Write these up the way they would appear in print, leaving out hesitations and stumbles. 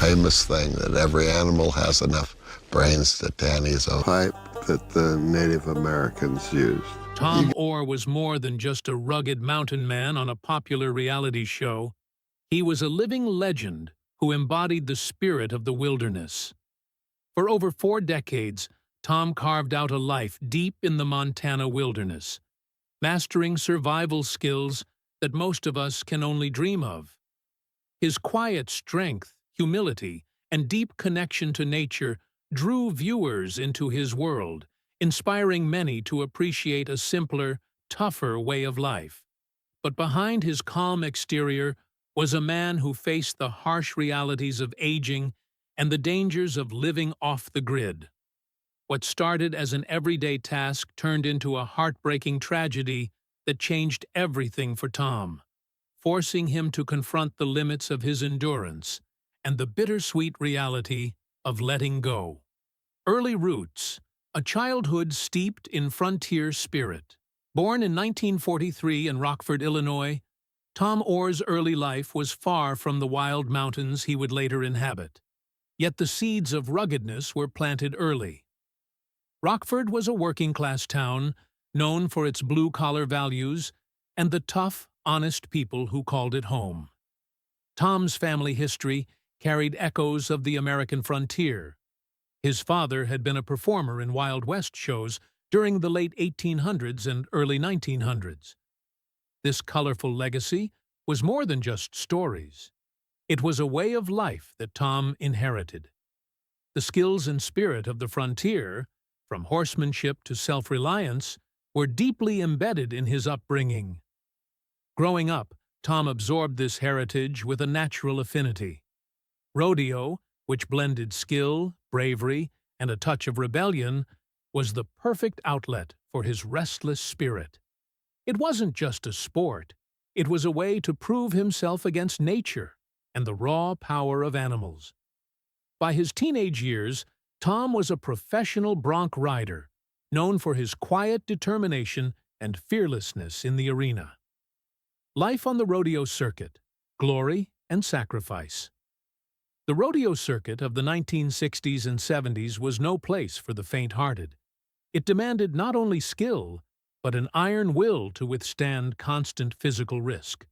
famous thing that every animal has enough brains to Danny's own pipe that the Native Americans used. Tom Oar was more than just a rugged mountain man on a popular reality show. He was a living legend who embodied the spirit of the wilderness. For over 4 decades, Tom carved out a life deep in the Montana wilderness, mastering survival skills that most of us can only dream of. His quiet strength, humility, and deep connection to nature drew viewers into his world, inspiring many to appreciate a simpler, tougher way of life. But behind his calm exterior was a man who faced the harsh realities of aging and the dangers of living off the grid. What started as an everyday task turned into a heartbreaking tragedy that changed everything for Tom, forcing him to confront the limits of his endurance and the bittersweet reality of letting go. Early roots, a childhood steeped in frontier spirit. Born in 1943 in Rockford, Illinois, Tom Oar's early life was far from the wild mountains he would later inhabit. Yet the seeds of ruggedness were planted early. Rockford was a working-class town, known for its blue-collar values and the tough, honest people who called it home. Tom's family history carried echoes of the American frontier. His father had been a performer in Wild West shows during the late 1800s and early 1900s. This colorful legacy was more than just stories. It was a way of life that Tom inherited. The skills and spirit of the frontier, from horsemanship to self-reliance, were deeply embedded in his upbringing. Growing up, Tom absorbed this heritage with a natural affinity. Rodeo, which blended skill, bravery, and a touch of rebellion, was the perfect outlet for his restless spirit. It wasn't just a sport, it was a way to prove himself against nature and the raw power of animals. By his teenage years, Tom was a professional bronc rider, known for his quiet determination and fearlessness in the arena. Life on the rodeo circuit, glory and sacrifice. The rodeo circuit of the 1960s and 70s was no place for the faint-hearted. It demanded not only skill, but an iron will to withstand constant physical risk.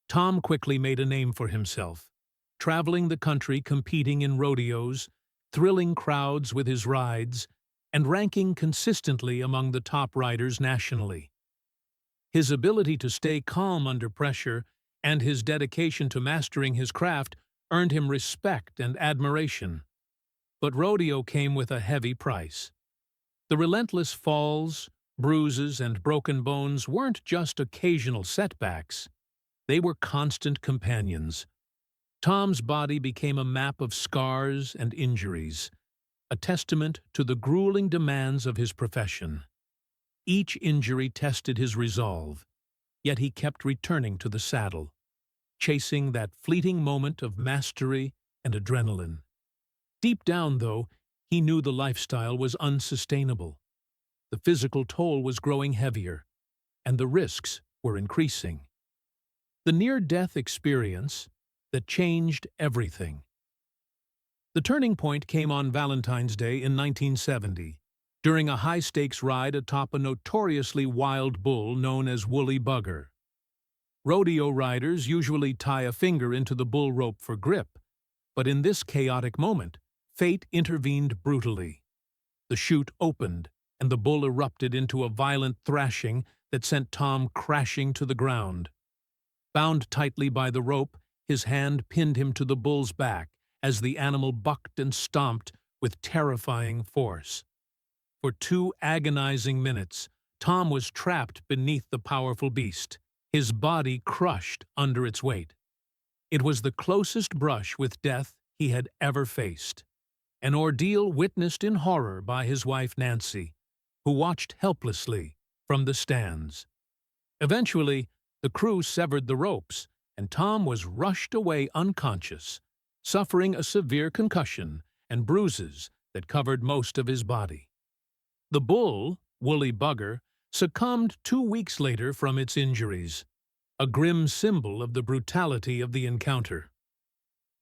Tom quickly made a name for himself, traveling the country competing in rodeos, thrilling crowds with his rides, and ranking consistently among the top riders nationally. His ability to stay calm under pressure and his dedication to mastering his craft earned him respect and admiration. But rodeo came with a heavy price. The relentless falls, bruises, and broken bones weren't just occasional setbacks. They were constant companions. Tom's body became a map of scars and injuries, a testament to the grueling demands of his profession. Each injury tested his resolve, yet he kept returning to the saddle, chasing that fleeting moment of mastery and adrenaline. Deep down, though, he knew the lifestyle was unsustainable. The physical toll was growing heavier, and the risks were increasing. The near-death experience that changed everything. The turning point came on Valentine's Day in 1970, during a high-stakes ride atop a notoriously wild bull known as Woolly Bugger. Rodeo riders usually tie a finger into the bull rope for grip, but in this chaotic moment, fate intervened brutally. The chute opened, and the bull erupted into a violent thrashing that sent Tom crashing to the ground. Bound tightly by the rope, his hand pinned him to the bull's back as the animal bucked and stomped with terrifying force. For 2 agonizing minutes, Tom was trapped beneath the powerful beast, his body crushed under its weight. It was the closest brush with death he had ever faced, an ordeal witnessed in horror by his wife Nancy, who watched helplessly from the stands. Eventually, the crew severed the ropes, and Tom was rushed away unconscious, suffering a severe concussion and bruises that covered most of his body. The bull, Woolly Bugger, succumbed 2 weeks later from its injuries, a grim symbol of the brutality of the encounter.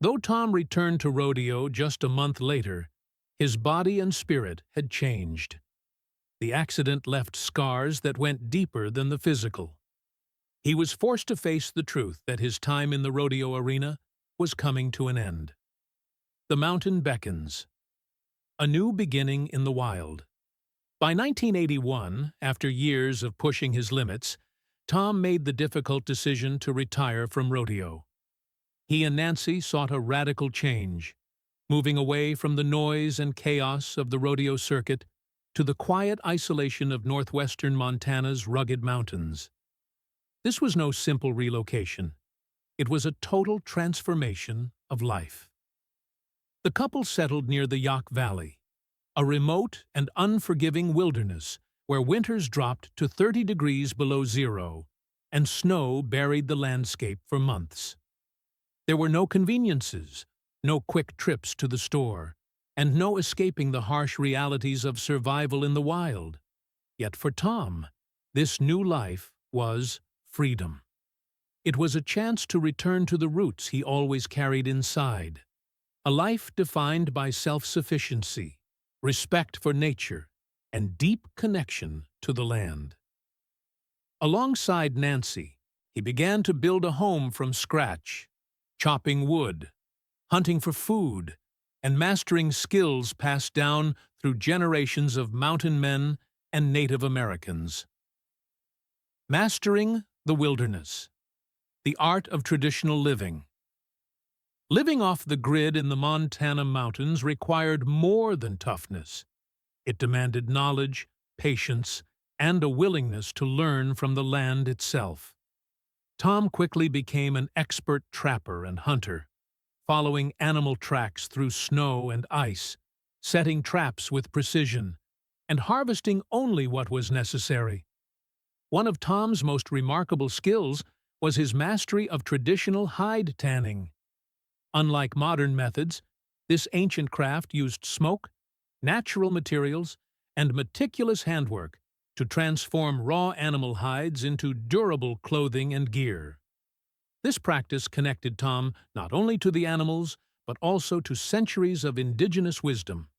Though Tom returned to rodeo just a month later, his body and spirit had changed. The accident left scars that went deeper than the physical. He was forced to face the truth that his time in the rodeo arena was coming to an end. The mountain beckons. A new beginning in the wild. By 1981, after years of pushing his limits, Tom made the difficult decision to retire from rodeo. He and Nancy sought a radical change, moving away from the noise and chaos of the rodeo circuit to the quiet isolation of northwestern Montana's rugged mountains. This was no simple relocation. It was a total transformation of life. The couple settled near the Yaak Valley, a remote and unforgiving wilderness where winters dropped to 30 degrees below zero and snow buried the landscape for months. There were no conveniences, no quick trips to the store, and no escaping the harsh realities of survival in the wild. Yet for Tom, this new life was freedom. It was a chance to return to the roots he always carried inside, a life defined by self-sufficiency, respect for nature, and deep connection to the land. Alongside Nancy, he began to build a home from scratch, chopping wood, hunting for food, and mastering skills passed down through generations of mountain men and Native Americans. Mastering the wilderness, the art of traditional living. Living off the grid in the Montana mountains required more than toughness. It demanded knowledge, patience, and a willingness to learn from the land itself. Tom quickly became an expert trapper and hunter, following animal tracks through snow and ice, setting traps with precision, and harvesting only what was necessary. One of Tom's most remarkable skills was his mastery of traditional hide tanning. Unlike modern methods, this ancient craft used smoke, natural materials, and meticulous handwork to transform raw animal hides into durable clothing and gear. This practice connected Tom not only to the animals, but also to centuries of indigenous wisdom.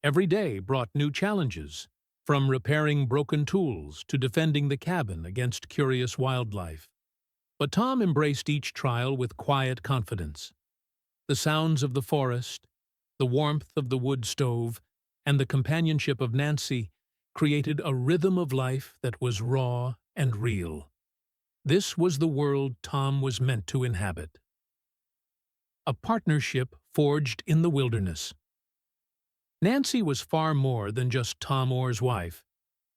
Every day brought new challenges, from repairing broken tools to defending the cabin against curious wildlife. But Tom embraced each trial with quiet confidence. The sounds of the forest, the warmth of the wood stove, and the companionship of Nancy created a rhythm of life that was raw and real. This was the world Tom was meant to inhabit. A partnership forged in the wilderness. Nancy was far more than just Tom Oar's wife.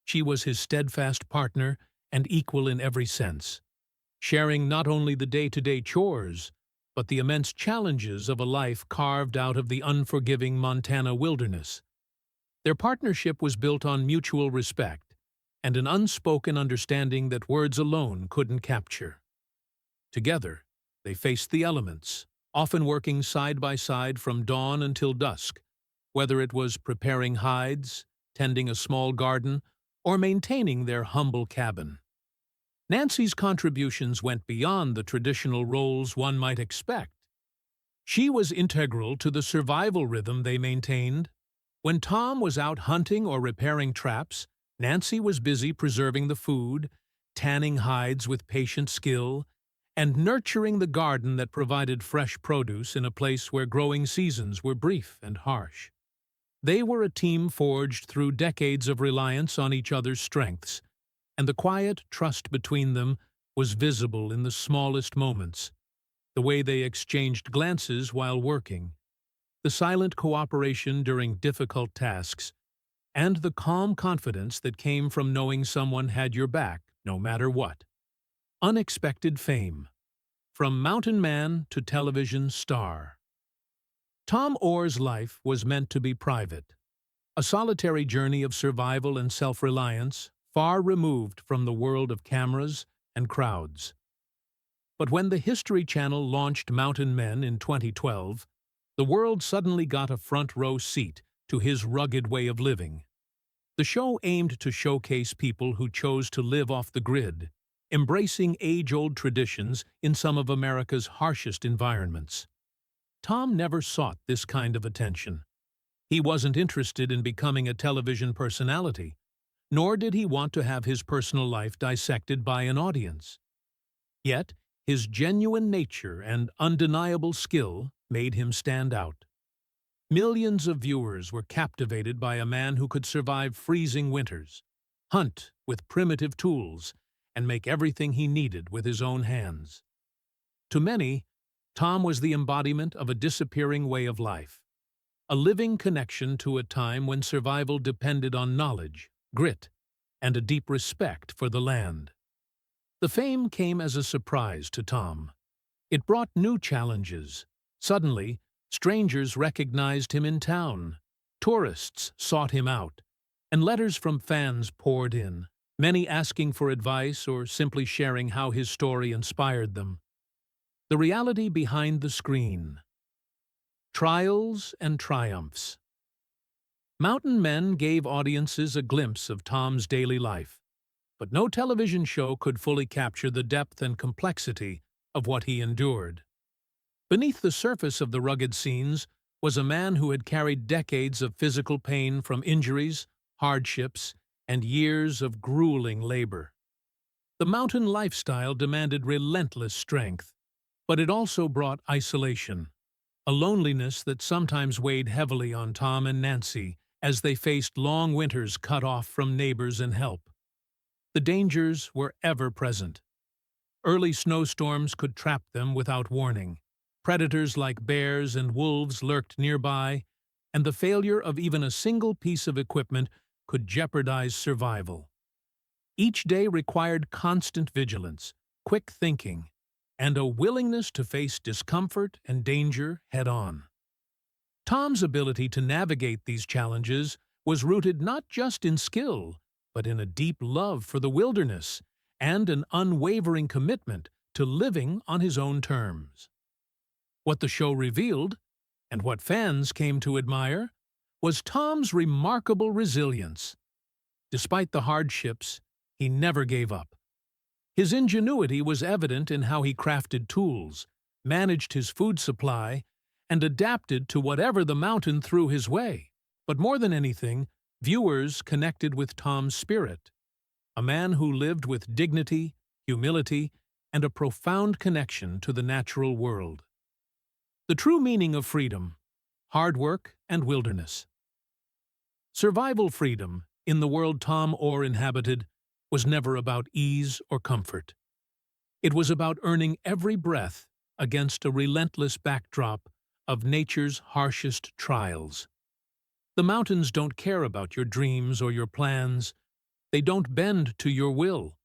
She was his steadfast partner and equal in every sense, sharing not only the day-to-day chores, but the immense challenges of a life carved out of the unforgiving Montana wilderness. Their partnership was built on mutual respect and an unspoken understanding that words alone couldn't capture. Together, they faced the elements, often working side by side from dawn until dusk, whether it was preparing hides, tending a small garden, or maintaining their humble cabin. Nancy's contributions went beyond the traditional roles one might expect. She was integral to the survival rhythm they maintained. When Tom was out hunting or repairing traps, Nancy was busy preserving the food, tanning hides with patient skill, and nurturing the garden that provided fresh produce in a place where growing seasons were brief and harsh. They were a team forged through decades of reliance on each other's strengths, and the quiet trust between them was visible in the smallest moments, the way they exchanged glances while working, the silent cooperation during difficult tasks, and the calm confidence that came from knowing someone had your back no matter what. Unexpected fame. From mountain man to television star. Tom Oar's life was meant to be private, a solitary journey of survival and self-reliance, far removed from the world of cameras and crowds. But when the History Channel launched Mountain Men in 2012, the world suddenly got a front-row seat to his rugged way of living. The show aimed to showcase people who chose to live off the grid, embracing age-old traditions in some of America's harshest environments. Tom never sought this kind of attention. He wasn't interested in becoming a television personality, nor did he want to have his personal life dissected by an audience. Yet, his genuine nature and undeniable skill made him stand out. Millions of viewers were captivated by a man who could survive freezing winters, hunt with primitive tools, and make everything he needed with his own hands. To many, Tom was the embodiment of a disappearing way of life, a living connection to a time when survival depended on knowledge, grit, and a deep respect for the land. The fame came as a surprise to Tom. It brought new challenges. Suddenly, strangers recognized him in town, tourists sought him out, and letters from fans poured in, many asking for advice or simply sharing how his story inspired them. The reality behind the screen. Trials and triumphs. Mountain Men gave audiences a glimpse of Tom's daily life, but no television show could fully capture the depth and complexity of what he endured. Beneath the surface of the rugged scenes was a man who had carried decades of physical pain from injuries, hardships, and years of grueling labor. The mountain lifestyle demanded relentless strength, but it also brought isolation, a loneliness that sometimes weighed heavily on Tom and Nancy as they faced long winters cut off from neighbors and help. The dangers were ever present. Early snowstorms could trap them without warning. Predators like bears and wolves lurked nearby, and the failure of even a single piece of equipment could jeopardize survival. Each day required constant vigilance, quick thinking, and a willingness to face discomfort and danger head-on. Tom's ability to navigate these challenges was rooted not just in skill, but in a deep love for the wilderness and an unwavering commitment to living on his own terms. What the show revealed, and what fans came to admire, was Tom's remarkable resilience. Despite the hardships, he never gave up. His ingenuity was evident in how he crafted tools, managed his food supply, and adapted to whatever the mountain threw his way. But more than anything, viewers connected with Tom's spirit, a man who lived with dignity, humility, and a profound connection to the natural world. The true meaning of freedom, hard work, and wilderness. Survival freedom, in the world Tom Oar inhabited, was never about ease or comfort. It was about earning every breath against a relentless backdrop of nature's harshest trials. The mountains don't care about your dreams or your plans. They don't bend to your will.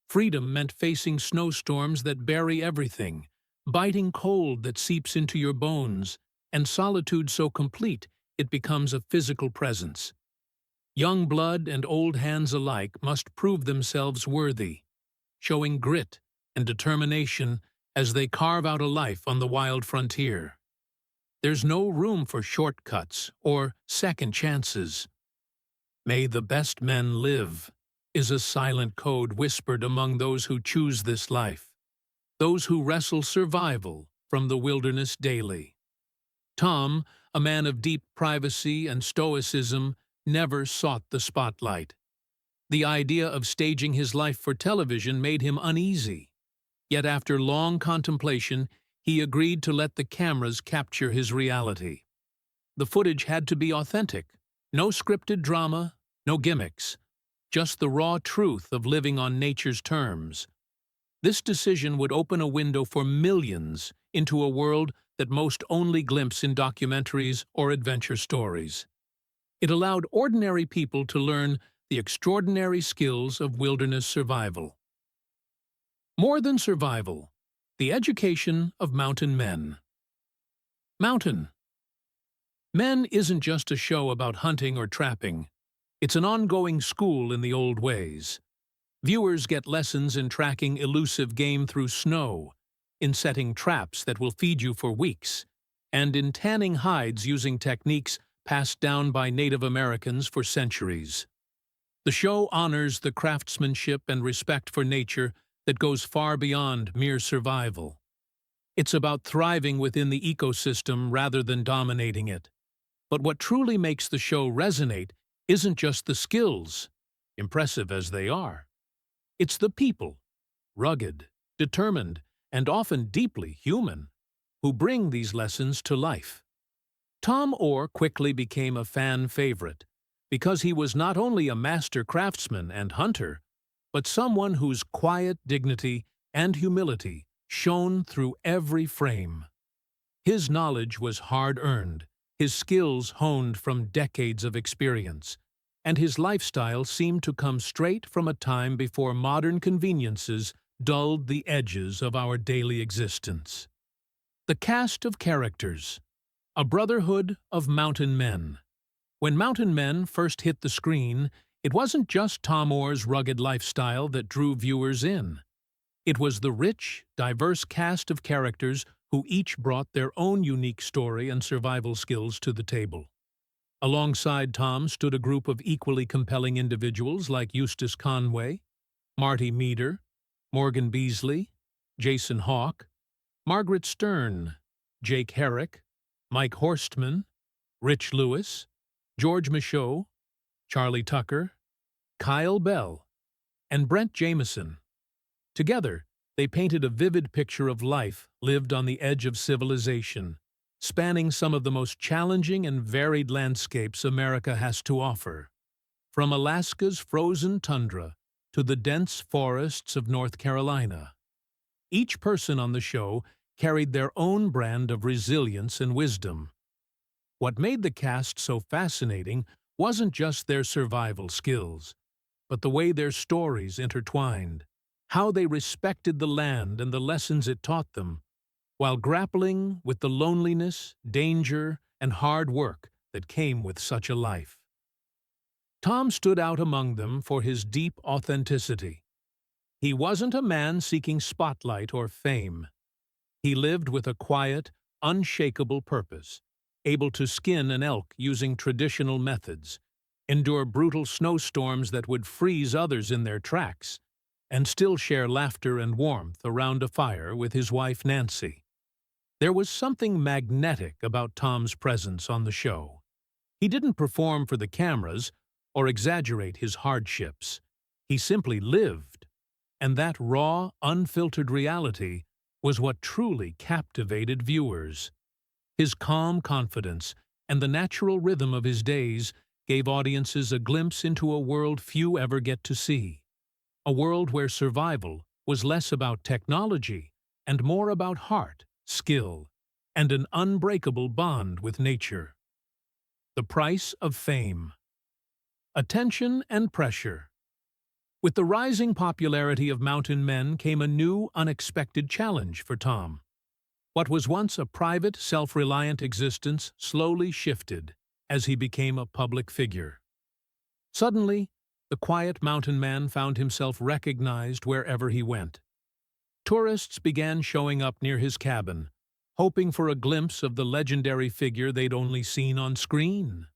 Freedom meant facing snowstorms that bury everything, biting cold that seeps into your bones, and solitude so complete it becomes a physical presence. Young blood and old hands alike must prove themselves worthy, showing grit and determination as they carve out a life on the wild frontier. There's no room for shortcuts or second chances. "May the best men live" is a silent code whispered among those who choose this life, those who wrestle survival from the wilderness daily. Tom, a man of deep privacy and stoicism, never sought the spotlight. The idea of staging his life for television made him uneasy. Yet after long contemplation, he agreed to let the cameras capture his reality. The footage had to be authentic. No scripted drama, no gimmicks. Just the raw truth of living on nature's terms. This decision would open a window for millions into a world that most only glimpse in documentaries or adventure stories. It allowed ordinary people to learn the extraordinary skills of wilderness survival. More than survival, the education of mountain men. Mountain Men isn't just a show about hunting or trapping. It's an ongoing school in the old ways. Viewers get lessons in tracking elusive game through snow, in setting traps that will feed you for weeks, and in tanning hides using techniques passed down by Native Americans for centuries. The show honors the craftsmanship and respect for nature that goes far beyond mere survival. It's about thriving within the ecosystem rather than dominating it. But what truly makes the show resonate isn't just the skills, impressive as they are. It's the people, rugged, determined, and often deeply human, who bring these lessons to life. Tom Oar quickly became a fan favorite because he was not only a master craftsman and hunter, but someone whose quiet dignity and humility shone through every frame. His knowledge was hard-earned, his skills honed from decades of experience, and his lifestyle seemed to come straight from a time before modern conveniences dulled the edges of our daily existence. The cast of characters. A brotherhood of mountain men. When Mountain Men first hit the screen, it wasn't just Tom Oar's rugged lifestyle that drew viewers in. It was the rich, diverse cast of characters who each brought their own unique story and survival skills to the table. Alongside Tom stood a group of equally compelling individuals like Eustace Conway, Marty Meader, Morgan Beasley, Jason Hawke, Margaret Stern, Jake Herrick, Mike Horstman, Rich Lewis, George Michaud, Charlie Tucker, Kyle Bell, and Brent Jameson. Together, they painted a vivid picture of life lived on the edge of civilization, spanning some of the most challenging and varied landscapes America has to offer. From Alaska's frozen tundra to the dense forests of North Carolina. Each person on the show carried their own brand of resilience and wisdom. What made the cast so fascinating wasn't just their survival skills, but the way their stories intertwined, how they respected the land and the lessons it taught them, while grappling with the loneliness, danger, and hard work that came with such a life. Tom stood out among them for his deep authenticity. He wasn't a man seeking spotlight or fame. He lived with a quiet, unshakable purpose, able to skin an elk using traditional methods, endure brutal snowstorms that would freeze others in their tracks, and still share laughter and warmth around a fire with his wife Nancy. There was something magnetic about Tom's presence on the show. He didn't perform for the cameras or exaggerate his hardships. He simply lived, and that raw, unfiltered reality was what truly captivated viewers. His calm confidence and the natural rhythm of his days gave audiences a glimpse into a world few ever get to see. A world where survival was less about technology and more about heart, skill, and an unbreakable bond with nature. The price of fame. Attention and pressure. With the rising popularity of mountain men came a new, unexpected challenge for Tom. What was once a private, self-reliant existence slowly shifted as he became a public figure. Suddenly, the quiet mountain man found himself recognized wherever he went. Tourists began showing up near his cabin, hoping for a glimpse of the legendary figure they'd only seen on screen.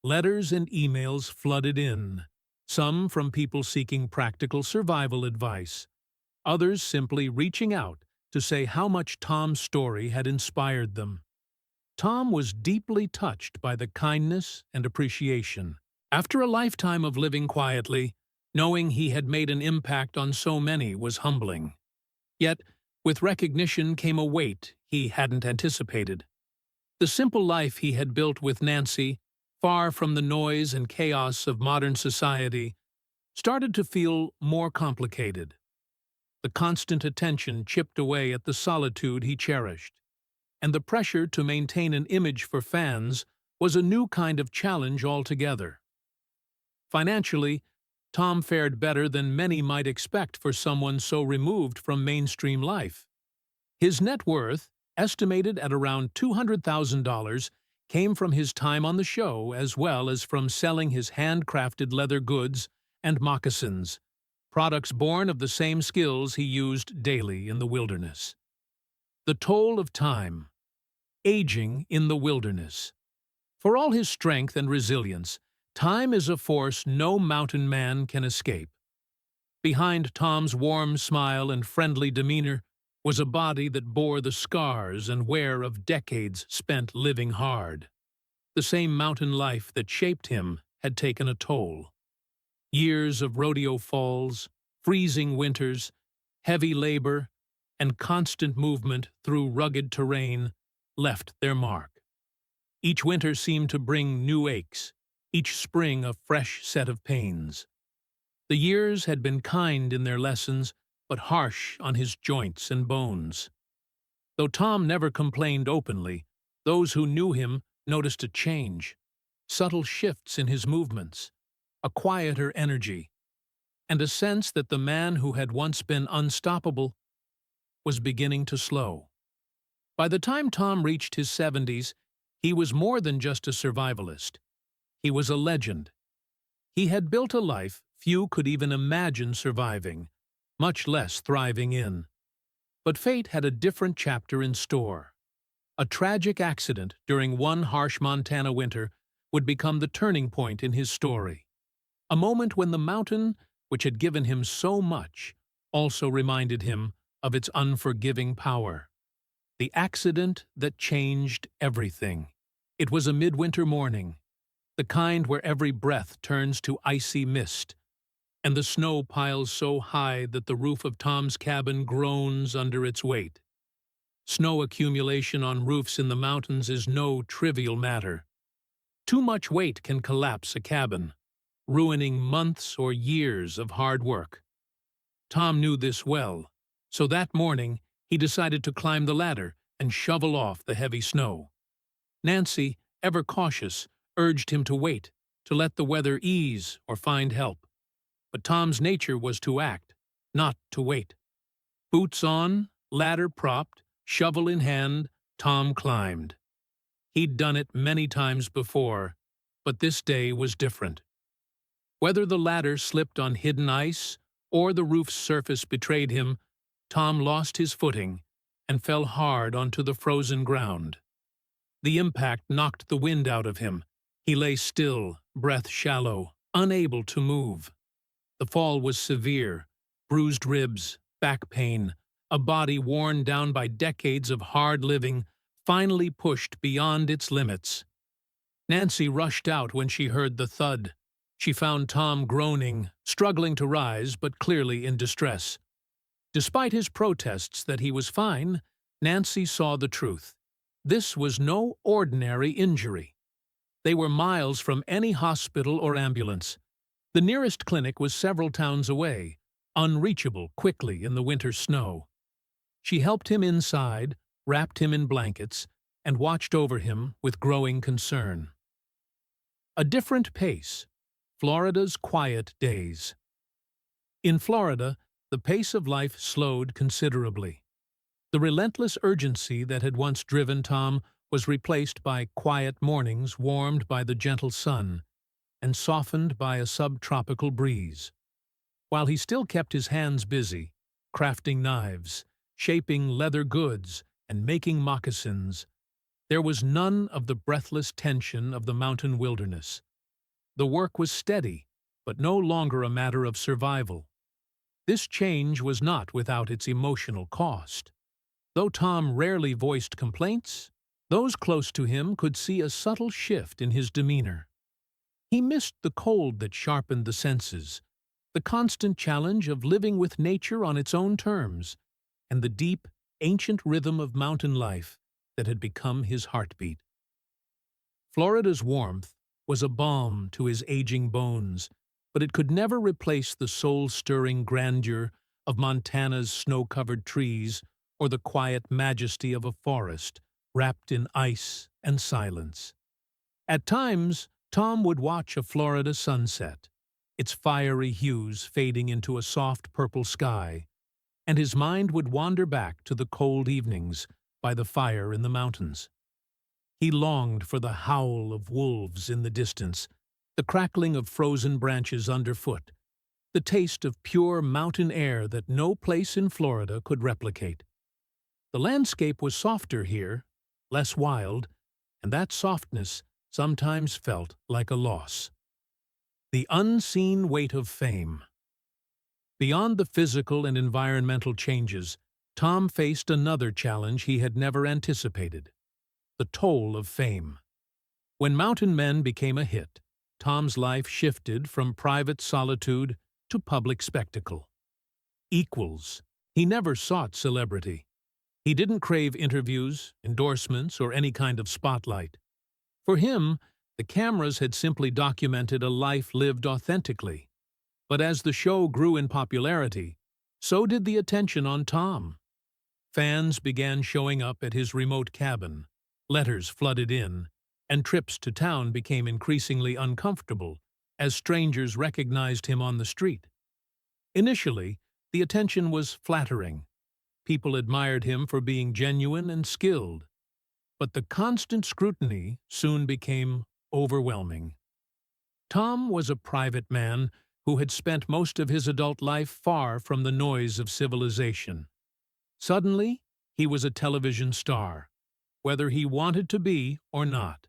Letters and emails flooded in, some from people seeking practical survival advice, others simply reaching out to say how much Tom's story had inspired them. Tom was deeply touched by the kindness and appreciation. After a lifetime of living quietly, knowing he had made an impact on so many was humbling. Yet, with recognition came a weight he hadn't anticipated. The simple life he had built with Nancy, far from the noise and chaos of modern society, started to feel more complicated. The constant attention chipped away at the solitude he cherished, and the pressure to maintain an image for fans was a new kind of challenge altogether. Financially, Tom fared better than many might expect for someone so removed from mainstream life. His net worth, estimated at around $200,000, came from his time on the show as well as from selling his handcrafted leather goods and moccasins, products born of the same skills he used daily in the wilderness. The toll of time. Aging in the wilderness. For all his strength and resilience, time is a force no mountain man can escape. Behind Tom's warm smile and friendly demeanor was a body that bore the scars and wear of decades spent living hard. The same mountain life that shaped him had taken a toll. Years of rodeo falls, freezing winters, heavy labor, and constant movement through rugged terrain left their mark. Each winter seemed to bring new aches, each spring a fresh set of pains. The years had been kind in their lessons, but harsh on his joints and bones. Though Tom never complained openly, those who knew him noticed a change, subtle shifts in his movements, a quieter energy, and a sense that the man who had once been unstoppable was beginning to slow. By the time Tom reached his 70s, he was more than just a survivalist. He was a legend. He had built a life few could even imagine surviving, much less thriving in. But fate had a different chapter in store. A tragic accident during one harsh Montana winter would become the turning point in his story. A moment when the mountain, which had given him so much, also reminded him of its unforgiving power. The accident that changed everything. It was a midwinter morning, the kind where every breath turns to icy mist, and the snow piles so high that the roof of Tom's cabin groans under its weight. Snow accumulation on roofs in the mountains is no trivial matter. Too much weight can collapse a cabin, ruining months or years of hard work. Tom knew this well, so that morning he decided to climb the ladder and shovel off the heavy snow. Nancy, ever cautious, urged him to wait, to let the weather ease or find help. But Tom's nature was to act, not to wait. Boots on, ladder propped, shovel in hand, Tom climbed. He'd done it many times before, but this day was different. Whether the ladder slipped on hidden ice or the roof's surface betrayed him, Tom lost his footing and fell hard onto the frozen ground. The impact knocked the wind out of him. He lay still, breath shallow, unable to move. The fall was severe, bruised ribs, back pain, a body worn down by decades of hard living, finally pushed beyond its limits. Nancy rushed out when she heard the thud. She found Tom groaning, struggling to rise, but clearly in distress. Despite his protests that he was fine, Nancy saw the truth. This was no ordinary injury. They were miles from any hospital or ambulance. The nearest clinic was several towns away, unreachable quickly in the winter snow. She helped him inside, wrapped him in blankets, and watched over him with growing concern. A different pace. Florida's quiet days. In Florida, the pace of life slowed considerably. The relentless urgency that had once driven Tom was replaced by quiet mornings warmed by the gentle sun and softened by a subtropical breeze. While he still kept his hands busy, crafting knives, shaping leather goods, and making moccasins, there was none of the breathless tension of the mountain wilderness. The work was steady, but no longer a matter of survival. This change was not without its emotional cost. Though Tom rarely voiced complaints, those close to him could see a subtle shift in his demeanor. He missed the cold that sharpened the senses, the constant challenge of living with nature on its own terms, and the deep, ancient rhythm of mountain life that had become his heartbeat. Florida's warmth was a balm to his aging bones, but it could never replace the soul-stirring grandeur of Montana's snow-covered trees or the quiet majesty of a forest wrapped in ice and silence. At times, Tom would watch a Florida sunset, its fiery hues fading into a soft purple sky, and his mind would wander back to the cold evenings by the fire in the mountains. He longed for the howl of wolves in the distance, the crackling of frozen branches underfoot, the taste of pure mountain air that no place in Florida could replicate. The landscape was softer here, less wild, and that softness sometimes felt like a loss. The unseen weight of fame. Beyond the physical and environmental changes, Tom faced another challenge he had never anticipated: the toll of fame. When Mountain Men became a hit, Tom's life shifted from private solitude to public spectacle. Equals. He never sought celebrity. He didn't crave interviews, endorsements, or any kind of spotlight. For him, the cameras had simply documented a life lived authentically. But as the show grew in popularity, so did the attention on Tom. Fans began showing up at his remote cabin, letters flooded in, and trips to town became increasingly uncomfortable as strangers recognized him on the street. Initially, the attention was flattering. People admired him for being genuine and skilled. But the constant scrutiny soon became overwhelming. Tom was a private man who had spent most of his adult life far from the noise of civilization. Suddenly, he was a television star, whether he wanted to be or not.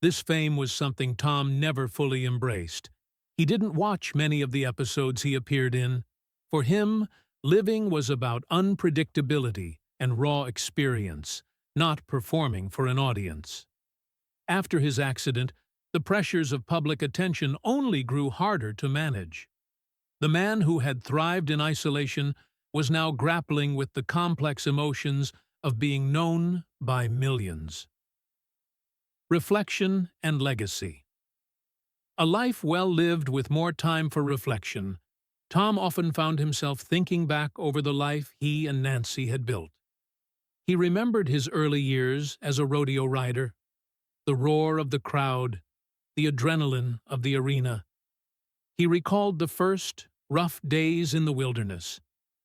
This fame was something Tom never fully embraced. He didn't watch many of the episodes he appeared in. For him, living was about unpredictability and raw experience, not performing for an audience. After his accident, the pressures of public attention only grew harder to manage. The man who had thrived in isolation was now grappling with the complex emotions of being known by millions. Reflection and legacy. A life well lived with more time for reflection, Tom often found himself thinking back over the life he and Nancy had built. He remembered his early years as a rodeo rider, the roar of the crowd, the adrenaline of the arena. He recalled the first, rough days in the wilderness,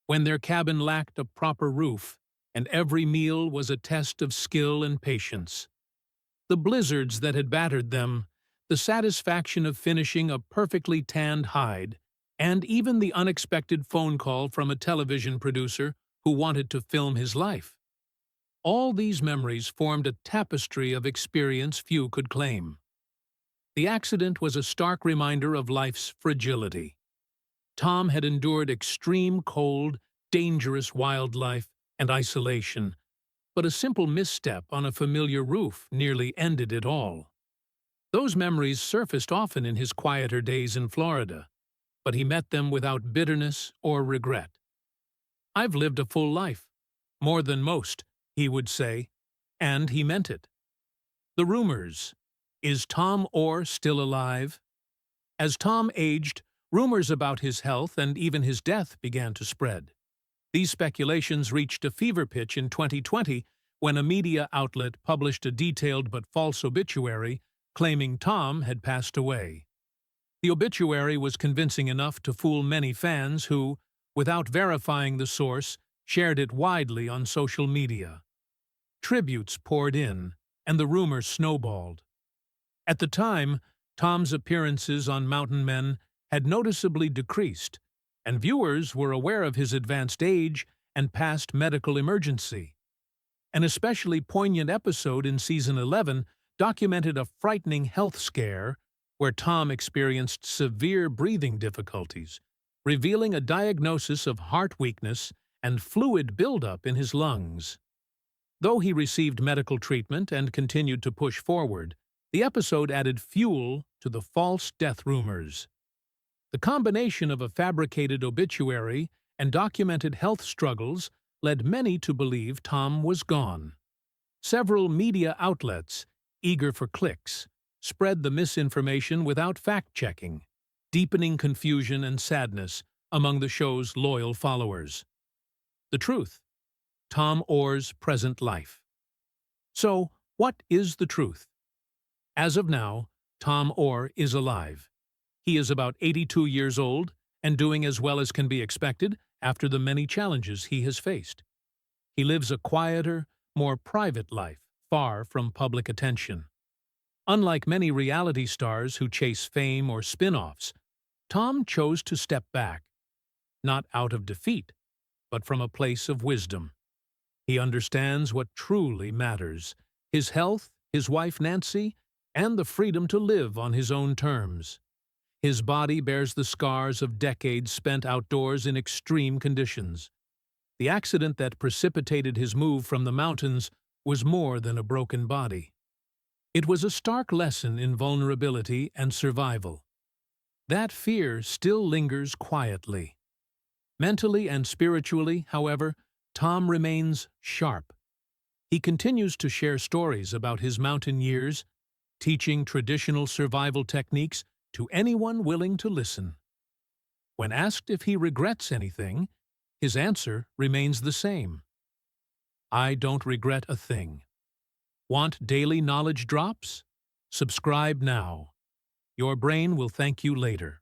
when their cabin lacked a proper roof and every meal was a test of skill and patience. The blizzards that had battered them, the satisfaction of finishing a perfectly tanned hide, and even the unexpected phone call from a television producer who wanted to film his life. All these memories formed a tapestry of experience few could claim. The accident was a stark reminder of life's fragility. Tom had endured extreme cold, dangerous wildlife, and isolation, but a simple misstep on a familiar roof nearly ended it all. Those memories surfaced often in his quieter days in Florida, but he met them without bitterness or regret. "I've lived a full life, more than most," he would say, and he meant it. The rumors. Is Tom Oar still alive? As Tom aged, rumors about his health and even his death began to spread. These speculations reached a fever pitch in 2020 when a media outlet published a detailed but false obituary claiming Tom had passed away. The obituary was convincing enough to fool many fans who, without verifying the source, shared it widely on social media. Tributes poured in, and the rumor snowballed. At the time, Tom's appearances on Mountain Men had noticeably decreased, and viewers were aware of his advanced age and past medical emergency. An especially poignant episode in Season 11 documented a frightening health scare where Tom experienced severe breathing difficulties, revealing a diagnosis of heart weakness and fluid buildup in his lungs. Though he received medical treatment and continued to push forward, the episode added fuel to the false death rumors. The combination of a fabricated obituary and documented health struggles led many to believe Tom was gone. Several media outlets, eager for clicks, spread the misinformation without fact-checking, deepening confusion and sadness among the show's loyal followers. The truth. Tom Oar's present life. So, what is the truth? As of now, Tom Oar is alive. He is about 82 years old and doing as well as can be expected after the many challenges he has faced. He lives a quieter, more private life, far from public attention. Unlike many reality stars who chase fame or spin-offs, Tom chose to step back, not out of defeat, but from a place of wisdom. He understands what truly matters: his health, his wife Nancy, and the freedom to live on his own terms. His body bears the scars of decades spent outdoors in extreme conditions. The accident that precipitated his move from the mountains was more than a broken body. It was a stark lesson in vulnerability and survival. That fear still lingers quietly. Mentally and spiritually, however, Tom remains sharp. He continues to share stories about his mountain years, teaching traditional survival techniques to anyone willing to listen. When asked if he regrets anything, his answer remains the same. I don't regret a thing. Want daily knowledge drops? Subscribe now. Your brain will thank you later.